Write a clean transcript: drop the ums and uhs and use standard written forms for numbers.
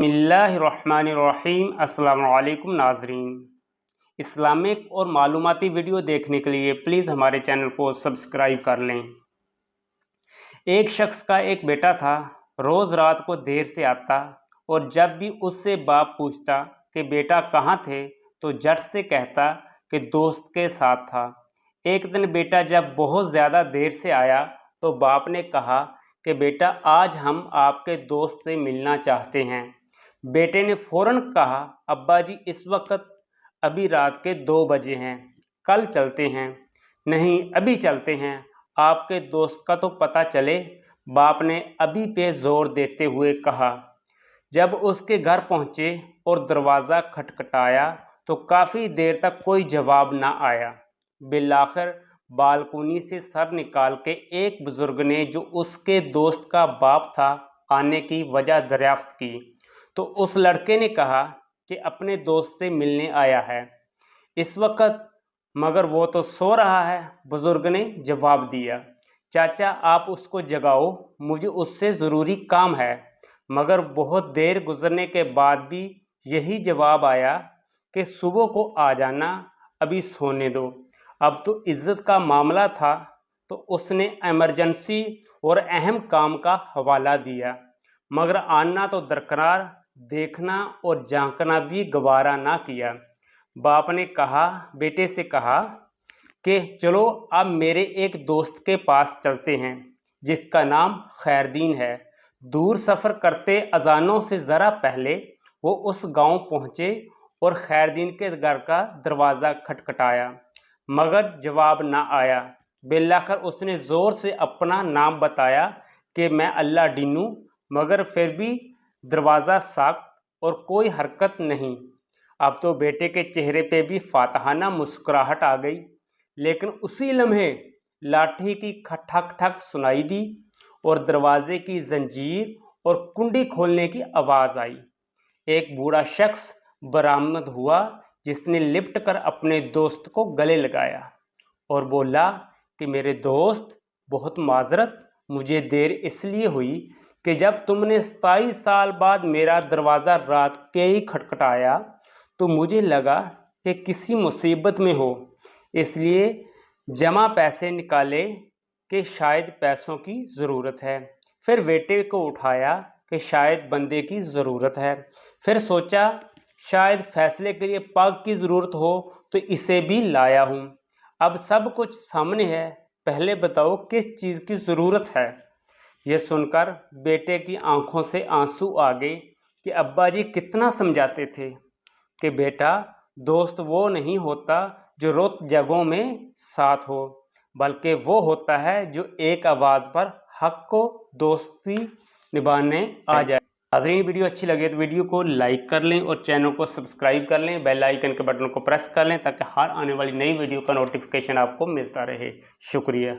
बिस्मिल्लाहिर्रहमानिर्रहीम। अस्सलाम वालेकुम नाज़रीन। इस्लामिक और मालूमाती वीडियो देखने के लिए प्लीज़ हमारे चैनल को सब्सक्राइब कर लें। एक शख्स का एक बेटा था। रोज़ रात को देर से आता और जब भी उससे बाप पूछता कि बेटा कहाँ थे तो झट से कहता कि दोस्त के साथ था। एक दिन बेटा जब बहुत ज़्यादा देर से आया तो बाप ने कहा कि बेटा आज हम आपके दोस्त से मिलना चाहते हैं। बेटे ने फ़ौरन कहा, अब्बा जी इस वक्त अभी रात के 2 बजे हैं, कल चलते हैं। नहीं अभी चलते हैं, आपके दोस्त का तो पता चले, बाप ने अभी पे जोर देते हुए कहा। जब उसके घर पहुंचे और दरवाज़ा खटखटाया तो काफ़ी देर तक कोई जवाब ना आया। बिलाखिर बालकोनी से सर निकाल के एक बुज़ुर्ग ने, जो उसके दोस्त का बाप था, आने की वजह दरियाफ्त की तो उस लड़के ने कहा कि अपने दोस्त से मिलने आया है इस वक्त, मगर वो तो सो रहा है। बुज़ुर्ग ने जवाब दिया, चाचा आप उसको जगाओ, मुझे उससे ज़रूरी काम है। मगर बहुत देर गुजरने के बाद भी यही जवाब आया कि सुबह को आ जाना, अभी सोने दो। अब तो इज़्ज़त का मामला था तो उसने इमरजेंसी और अहम काम का हवाला दिया, मगर आना तो दरकरार, देखना और झांकना भी गवारा ना किया। बाप ने कहा, बेटे से कहा कि चलो अब मेरे एक दोस्त के पास चलते हैं जिसका नाम खैरदीन है। दूर सफ़र करते अजानों से ज़रा पहले वो उस गांव पहुँचे और खैरदीन के घर का दरवाज़ा खटखटाया, मगर जवाब ना आया। बिलाखिर उसने ज़ोर से अपना नाम बताया कि मैं अल्लाह डीनू, मगर फिर भी दरवाज़ा सख्त और कोई हरकत नहीं। अब तो बेटे के चेहरे पे भी फातहाना मुस्कुराहट आ गई, लेकिन उसी लम्हे लाठी की ठक ठक सुनाई दी और दरवाजे की जंजीर और कुंडी खोलने की आवाज़ आई। एक बूढ़ा शख्स बरामद हुआ जिसने लिपट कर अपने दोस्त को गले लगाया और बोला कि मेरे दोस्त, बहुत माजरत, मुझे देर इसलिए हुई कि जब तुमने 27 साल बाद मेरा दरवाज़ा रात के ही खटखटाया तो मुझे लगा कि किसी मुसीबत में हो, इसलिए जमा पैसे निकाले कि शायद पैसों की ज़रूरत है। फिर बेटे को उठाया कि शायद बंदे की ज़रूरत है। फिर सोचा शायद फैसले के लिए पग की ज़रूरत हो तो इसे भी लाया हूँ। अब सब कुछ सामने है, पहले बताओ किस चीज़ की ज़रूरत है। यह सुनकर बेटे की आंखों से आंसू आ गए कि अब्बा जी कितना समझाते थे कि बेटा, दोस्त वो नहीं होता जो रोत जगहों में साथ हो, बल्कि वो होता है जो एक आवाज़ पर हक को दोस्ती निभाने आ जाए। नाज़रीन, वीडियो अच्छी लगे तो वीडियो को लाइक कर लें और चैनल को सब्सक्राइब कर लें, बेल आइकन के बटन को प्रेस कर लें ताकि हर आने वाली नई वीडियो का नोटिफिकेशन आपको मिलता रहे। शुक्रिया।